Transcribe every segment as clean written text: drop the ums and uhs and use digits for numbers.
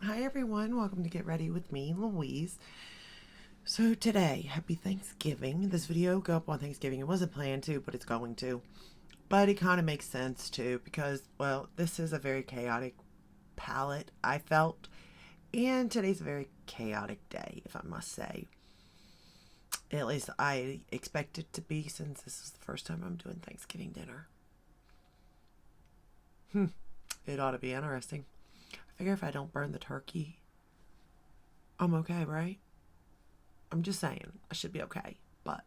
Hi everyone, welcome to Get Ready with me, Louise. So today, happy Thanksgiving. This video will go up on Thanksgiving. It wasn't planned to, but it's going to. But it kind of makes sense too because, well, this is a very chaotic palette, I felt. And today's a very chaotic day, if I must say. At least I expect it to be since this is the first time I'm doing Thanksgiving dinner. It ought to be interesting. I figure if I don't burn the turkey, I'm okay, right? I'm just saying, I should be okay. But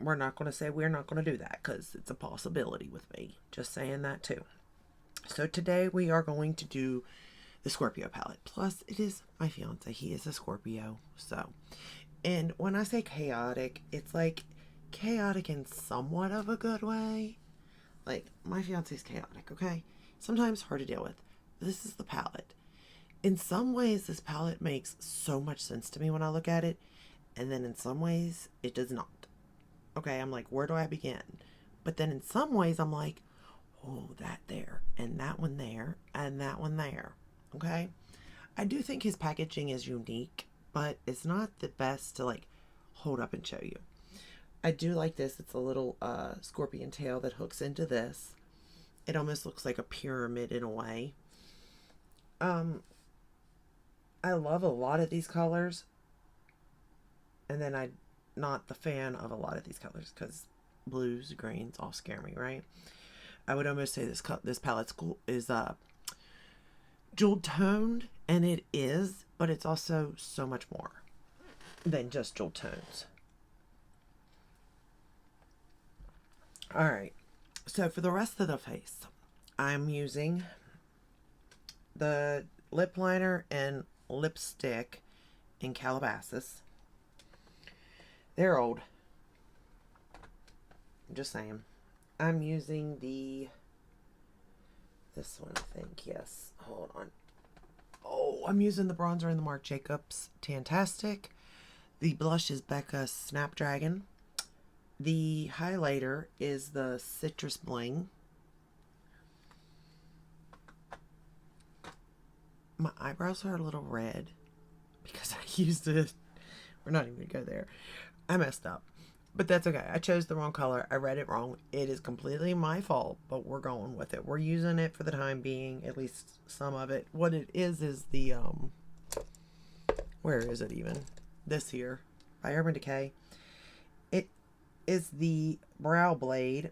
we're not going to say we're not going to do that because it's a possibility with me. Just saying that too. So today we are going to do the Scorpio palette. Plus, it is my fiance. He is a Scorpio. So, and when I say chaotic, it's like chaotic in somewhat of a good way. Like, my fiance's chaotic, okay? Sometimes hard to deal with. This is the palette. In some ways, this palette makes so much sense to me when I look at it, and then in some ways, it does not. Okay, I'm like, where do I begin? But then in some ways, I'm like, oh, that there, and that one there, and that one there. Okay? I do think his packaging is unique, but it's not the best to like hold up and show you. I do like this. It's a little scorpion tail that hooks into this. It almost looks like a pyramid in a way. I love a lot of these colors, and then I'm not the fan of a lot of these colors because blues, greens all scare me, right? I would almost say this palette is jewel toned, and it is, but it's also so much more than just jewel tones. All right, so for the rest of the face, I'm using the lip liner and lipstick in Calabasas. They're old. I'm just saying. I'm using this one, I think. Yes. Hold on. Oh, I'm using the bronzer in the Marc Jacobs Tantastic. The blush is Becca Snapdragon. The highlighter is the Citrus Bling. My eyebrows are a little red because I used it. We're not even going to go there. I messed up. But that's okay. I chose the wrong color. I read it wrong. It is completely my fault, but we're going with it. We're using it for the time being, at least some of it. What it is the, where is it even? This here, by Urban Decay. It is the Brow Blade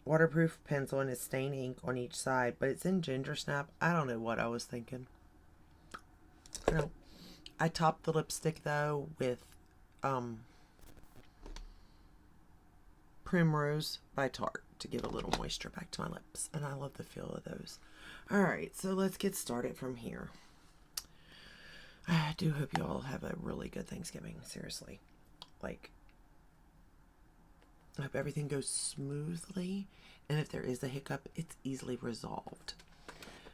waterproof pencil, and it's stain ink on each side, but it's in Ginger Snap. I don't know what I was thinking. No. I topped the lipstick though with Primrose by Tarte to give a little moisture back to my lips, and I love the feel of those. Alright, so let's get started from here. I do hope you all have a really good Thanksgiving, seriously. Like, I hope everything goes smoothly, and if there is a hiccup, it's easily resolved.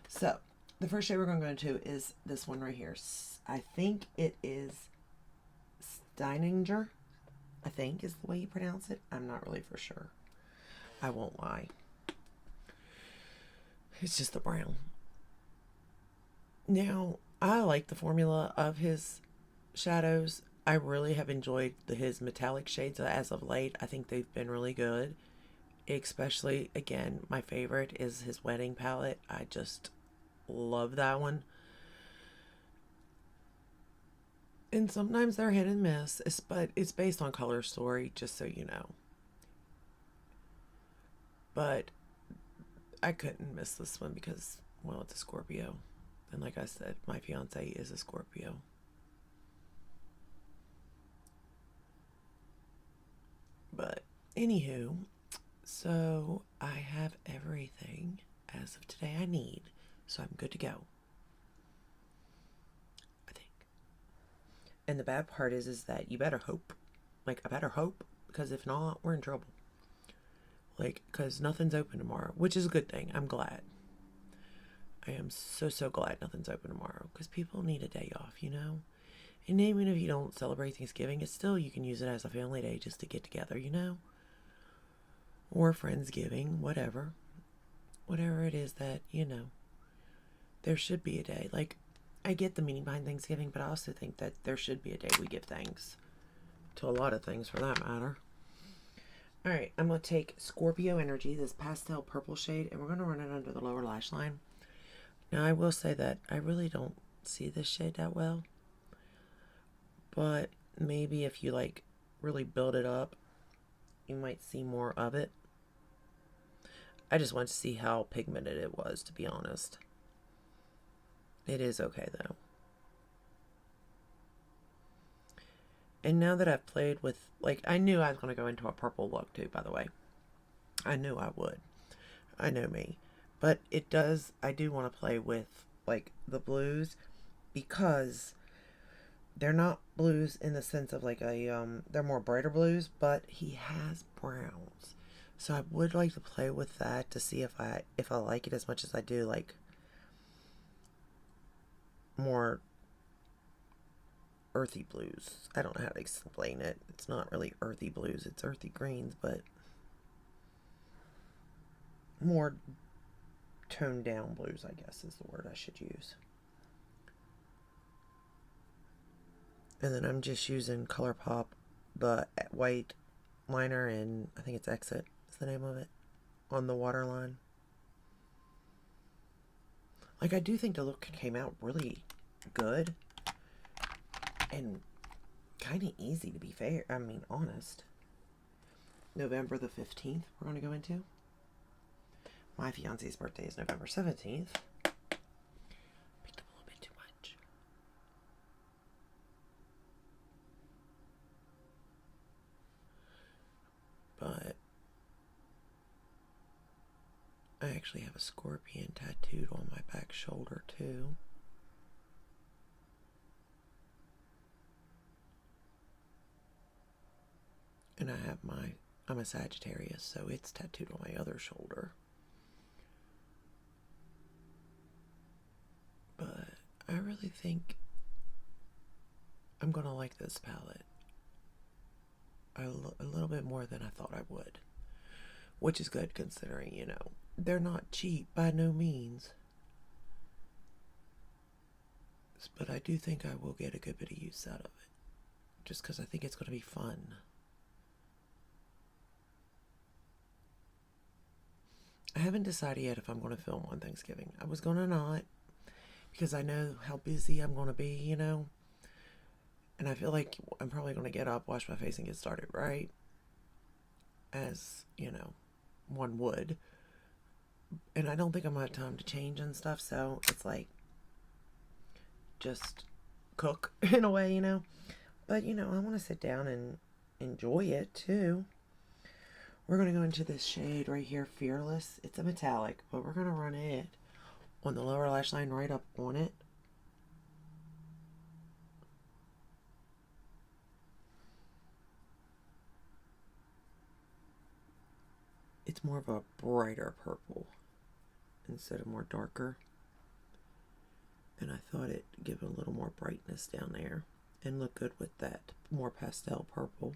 So, the first shade we're going to go into is this one right here. I think it is Steininger, I think is the way you pronounce it. I'm not really for sure. I won't lie. It's just the brown. Now, I like the formula of his shadows. I really have enjoyed his metallic shades as of late. I think they've been really good. Especially, again, my favorite is his wedding palette. I just love that one. And sometimes they're hit and miss, but it's based on Color Story, just so you know. But I couldn't miss this one because, well, it's a Scorpio. And like I said, my fiance is a Scorpio. But anywho, so I have everything as of today I need. So I'm good to go. I think. And the bad part is that you better hope. Like, I better hope, because if not, we're in trouble. Like, because nothing's open tomorrow, which is a good thing. I'm glad. I am so glad nothing's open tomorrow, because people need a day off, you know? And even if you don't celebrate Thanksgiving, it's still, you can use it as a family day just to get together, you know? Or Friendsgiving, whatever. Whatever it is that, you know, there should be a day. Like, I get the meaning behind Thanksgiving, but I also think that there should be a day we give thanks to a lot of things for that matter. All right, I'm going to take Scorpio Energy, this pastel purple shade, and we're going to run it under the lower lash line. Now, I will say that I really don't see this shade that well, but maybe if you like really build it up, you might see more of it. I just wanted to see how pigmented it was, to be honest. It is okay though. And now that I've played with, like, I knew I was going to go into a purple look too, by the way. I knew I would. I know me. But it does, I do want to play with, like, the blues, because they're not blues in the sense of like they're more brighter blues, but he has browns. So I would like to play with that to see if I like it as much as I do like more earthy blues. I don't know how to explain it. It's not really earthy blues, it's earthy greens, but more toned down blues, I guess is the word I should use. And then I'm just using ColourPop, the white liner, and I think it's Exit is the name of it, on the waterline. Like, I do think the look came out really good and kind of easy, to be fair. I mean, honest. November the 15th, we're going to go into. My fiance's birthday is November 17th. Picked up a little bit too much. But I actually have a scorpion tattooed on my back shoulder too. And I'm a Sagittarius, so it's tattooed on my other shoulder. But I really think I'm gonna like this palette a little bit more than I thought I would. Which is good considering, you know, they're not cheap by no means. But I do think I will get a good bit of use out of it. Just because I think it's going to be fun. I haven't decided yet if I'm going to film on Thanksgiving. I was going to not, because I know how busy I'm going to be, you know. And I feel like I'm probably going to get up, wash my face, and get started, right? As, you know, one would. And I don't think I'm going to have time to change and stuff, so it's like, just cook in a way, you know. But, you know, I want to sit down and enjoy it, too. We're going to go into this shade right here, Fearless. It's a metallic, but we're going to run it on the lower lash line right up on it. It's more of a brighter purple instead of more darker. And I thought it'd give a little more brightness down there and look good with that more pastel purple.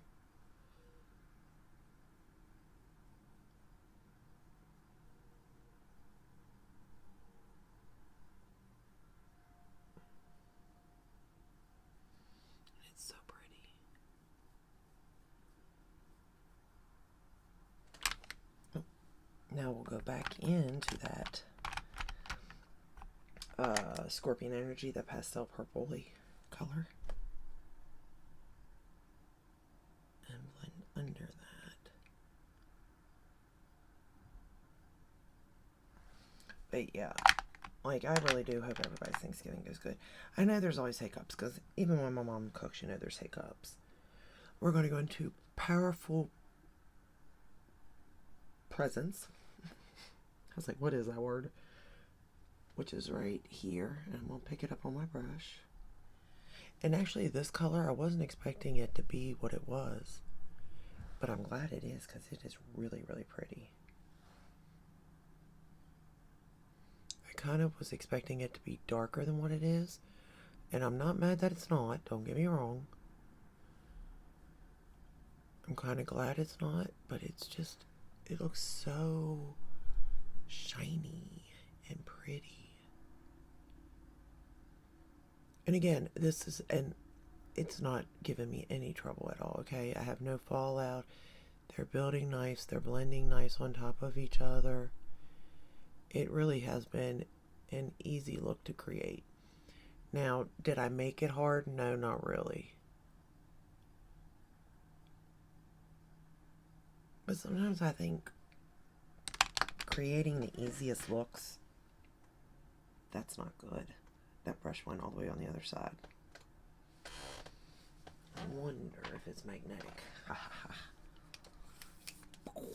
It's so pretty. Oh, now we'll go back into that Scorpion Energy, the pastel purpley color, and blend under that. But yeah, like, I really do hope everybody's Thanksgiving goes good. I know there's always hiccups, because even when my mom cooks, you know there's hiccups. We're going to go into Powerful Presence. I was like, what is that word? Which is right here, and I'm going to pick it up on my brush. And actually, this color, I wasn't expecting it to be what it was, but I'm glad it is, because it is really, really pretty. I kind of was expecting it to be darker than what it is, and I'm not mad that it's not, don't get me wrong. I'm kind of glad it's not, but it's just, it looks so shiny and pretty. And again, this is, and it's not giving me any trouble at all, okay? I have no fallout. They're building nice. They're blending nice on top of each other. It really has been an easy look to create. Now, did I make it hard? No, not really. But sometimes I think creating the easiest looks, that's not good. That brush went all the way on the other side. I wonder if it's magnetic. Let's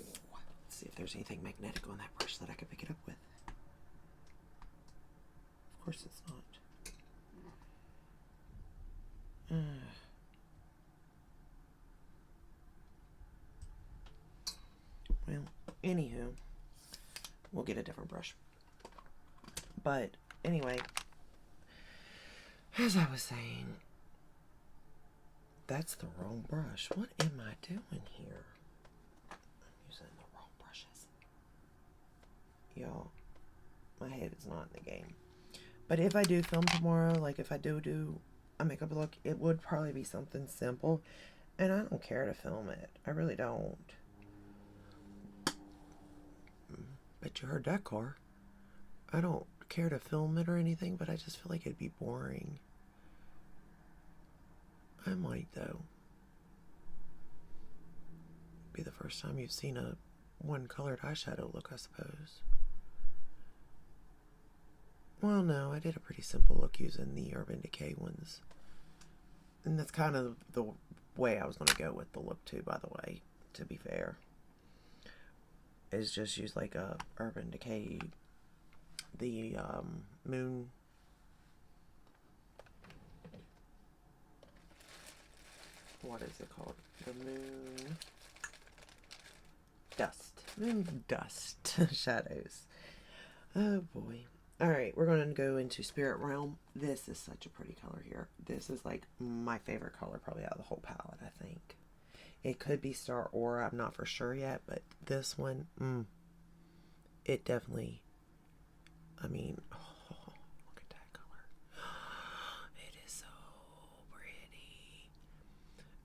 see if there's anything magnetic on that brush that I can pick it up with. Of course it's not. Well, anywho, we'll get a different brush. But anyway, as I was saying, that's the wrong brush. What am I doing here? I'm using the wrong brushes. Y'all, my head is not in the game. But if I do film tomorrow, like if I do a makeup look, it would probably be something simple. And I don't care to film it. I really don't. Bet you heard that car. I don't care to film it or anything, but I just feel like it'd be boring. I might, though. Be the first time you've seen a one-colored eyeshadow look, I suppose. Well, no, I did a pretty simple look using the Urban Decay ones. And that's kind of the way I was going to go with the look, too, by the way, to be fair. Is just use like a Urban Decay, the moon, what is it called? The moon dust shadows. Oh boy. Alright, we're going to go into Spirit Realm. This is such a pretty color here. This is like my favorite color probably out of the whole palette, I think. It could be Star Aura, I'm not for sure yet, but this one, it definitely, I mean, oh, look at that color. It is so pretty.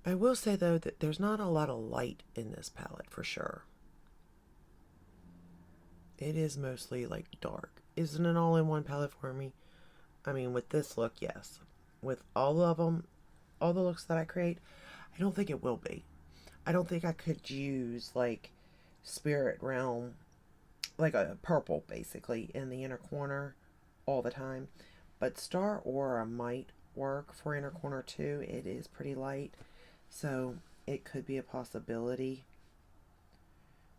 I will say, though, that there's not a lot of light in this palette, for sure. It is mostly, like, dark. Isn't it all-in-one palette for me? I mean, with this look, yes. With all of them, all the looks that I create, I don't think it will be. I don't think I could use, like, Spirit Realm, like a purple, basically, in the inner corner all the time. But Star Aura might work for inner corner, too. It is pretty light, so it could be a possibility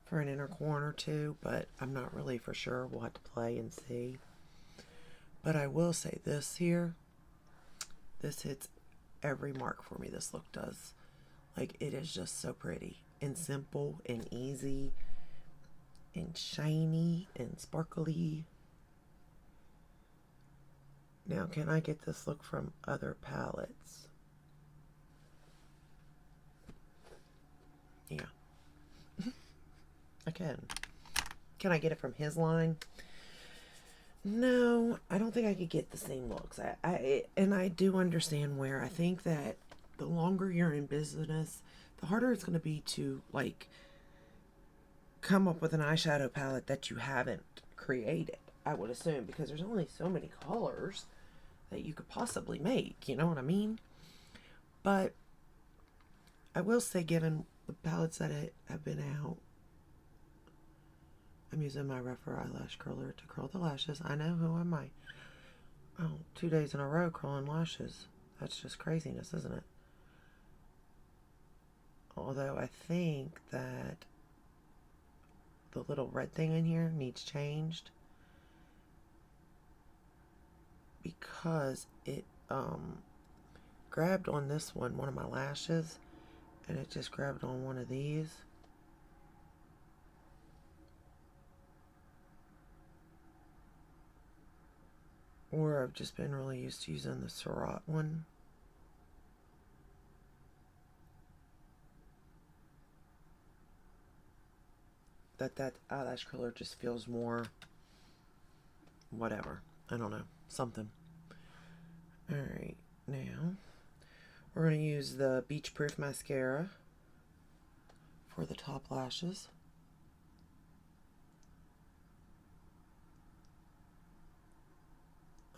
for an inner corner, too. But I'm not really for sure. We'll have to play and see. But I will say this here. This hits every mark for me, this look does. Like, it is just so pretty and simple and easy and shiny and sparkly. Now, can I get this look from other palettes? Yeah. I can. Can I get it from his line? No, I don't think I could get the same looks. And I do understand where. I think that the longer you're in business, the harder it's going to be to, like, come up with an eyeshadow palette that you haven't created, I would assume, because there's only so many colors that you could possibly make, you know what I mean? But I will say, given the palettes that have been out, I'm using my Rephr eyelash curler to curl the lashes. I know, who am I? Oh, 2 days in a row curling lashes. That's just craziness, isn't it? Although I think that the little red thing in here needs changed, because it grabbed on this one of my lashes, and it just grabbed on one of these. Or I've just been really used to using the Surratt one. That eyelash curler just feels more, whatever. I don't know. Something. Alright. Now, we're going to use the Beach Proof Mascara for the top lashes.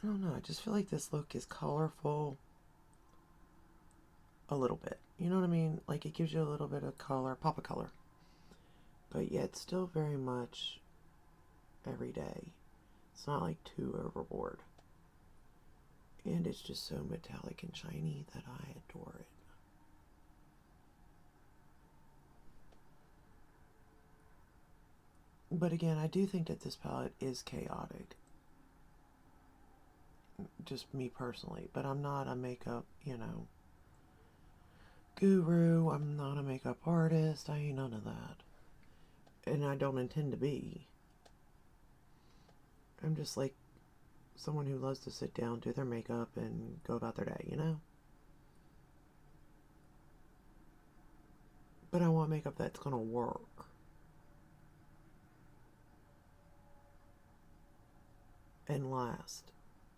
I don't know, I just feel like this look is colorful a little bit. You know what I mean? Like, it gives you a little bit of color, pop of color. But yet still very much everyday. It's not like too overboard. And it's just so metallic and shiny that I adore it. But again, I do think that this palette is chaotic. Just me personally. But I'm not a makeup, guru. I'm not a makeup artist. I ain't none of that. And I don't intend to be. I'm just like someone who loves to sit down, do their makeup, and go about their day, But I want makeup that's gonna work. And last.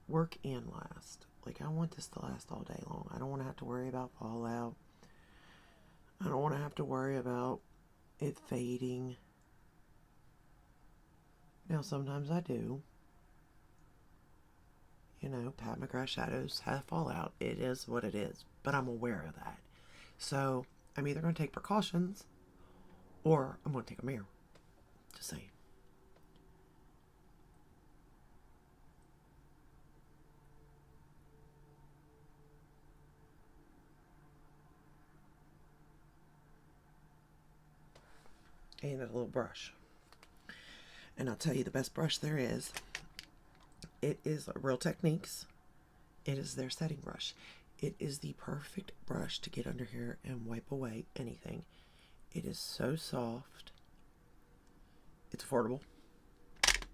Work and last. Like, I want this to last all day long. I don't want to have to worry about fallout. I don't want to have to worry about it fading. Now, sometimes I do. Pat McGrath shadows have fallout. It is what it is. But I'm aware of that. So, I'm either going to take precautions or I'm going to take a mirror. Just saying. And a little brush. And I'll tell you the best brush there is. It is Real Techniques. It is their setting brush. It is the perfect brush to get under here and wipe away anything. It is so soft. It's affordable.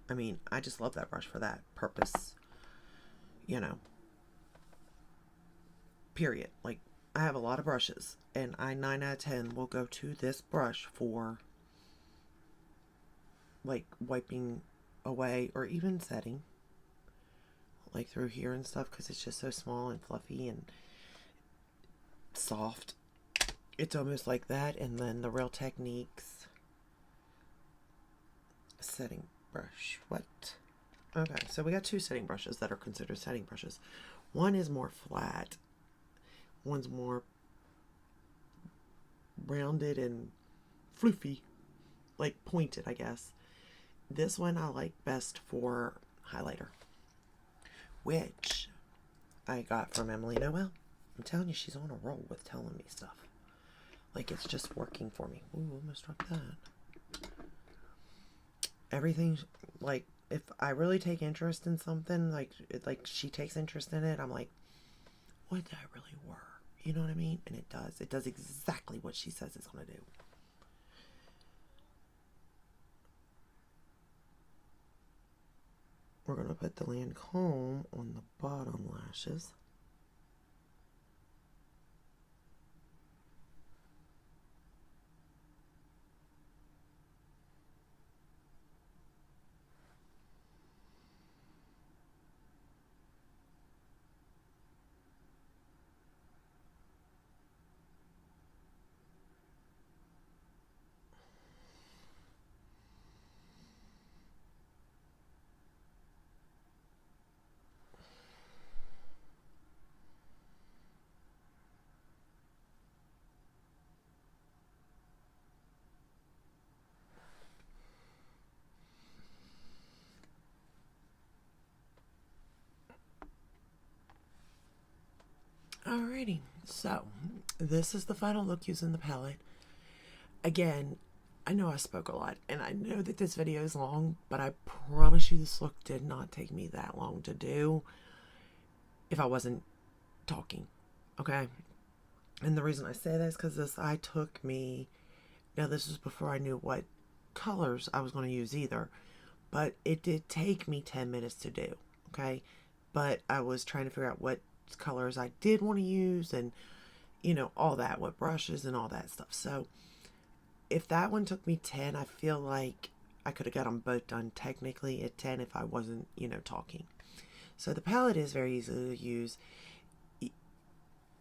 I mean, I just love that brush for that purpose. Period. Like, I have a lot of brushes, and 9 out of 10 will go to this brush for, like, wiping away or even setting. Like, through here and stuff, because it's just so small and fluffy and soft. It's almost like that. And then the Real Techniques setting brush. What? Okay, so we got 2 setting brushes that are considered setting brushes. One is more flat. One's more rounded and floofy. Like, pointed, I guess. This one I like best for highlighter, which I got from Emily Noel. I'm telling you, she's on a roll with telling me stuff. Like, it's just working for me. Ooh, almost dropped that. Everything, like, if I really take interest in something, like she takes interest in it, I'm like, what did I really work? You know what I mean? And it does. It does exactly what she says it's going to do. We're going to put the Lancome on the bottom lashes. Alrighty, so this is the final look using the palette. Again, I know I spoke a lot, and I know that this video is long, but I promise you this look did not take me that long to do if I wasn't talking, okay? And the reason I say that is because this eye took me, now this was before I knew what colors I was going to use either, but it did take me 10 minutes to do, okay? But I was trying to figure out what colors I did want to use and, all that, what brushes and all that stuff. So if that one took me 10, I feel like I could have got them both done technically at 10 if I wasn't, talking. So the palette is very easy to use.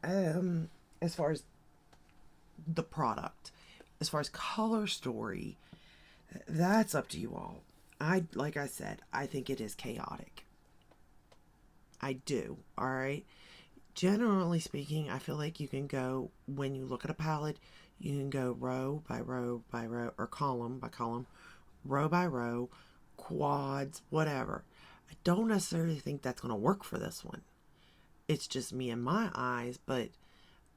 As far as the product, as far as color story, that's up to you all. Like I said, I think it is chaotic. I do. All right. Generally speaking, I feel like you can go, when you look at a palette, you can go row by row by row, or column by column, row by row, quads, whatever. I don't necessarily think that's going to work for this one. It's just me and my eyes, but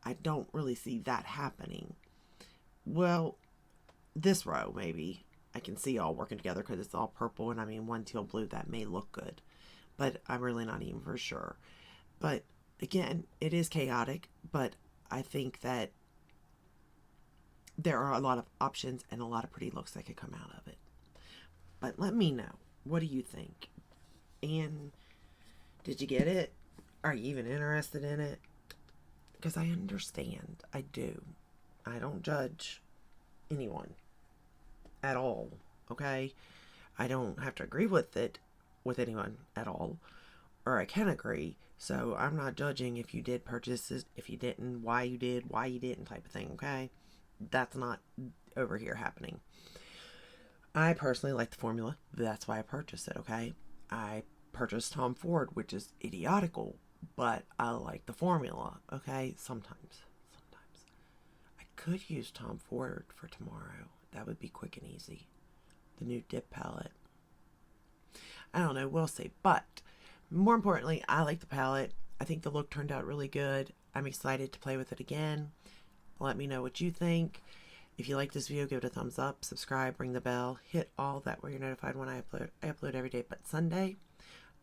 I don't really see that happening. Well, this row, maybe. I can see all working together because it's all purple, and I mean, one teal blue, that may look good. But I'm really not even for sure. But again, it is chaotic, but I think that there are a lot of options and a lot of pretty looks that could come out of it. But let me know. What do you think? And did you get it? Are you even interested in it? Because I understand. I do. I don't judge anyone at all. Okay? I don't have to agree with it with anyone at all. Or I can agree. So I'm not judging if you did purchase it, if you didn't, why you did, why you didn't type of thing. Okay? That's not over here happening. I personally like the formula. That's why I purchased it, okay? I purchased Tom Ford, which is idiotical, but I like the formula, okay? Sometimes. I could use Tom Ford for tomorrow. That would be quick and easy. The new dip palette. I don't know, we'll see. But more importantly, I like the palette. I think the look turned out really good. I'm excited to play with it again. Let me know what you think. If you like this video, give it a thumbs up, subscribe, ring the bell, hit all that where you're notified when I upload. I upload every day but Sunday.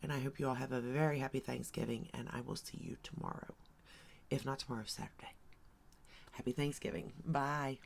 And I hope you all have a very happy Thanksgiving, and I will see you tomorrow. If not tomorrow, Saturday. Happy Thanksgiving. Bye.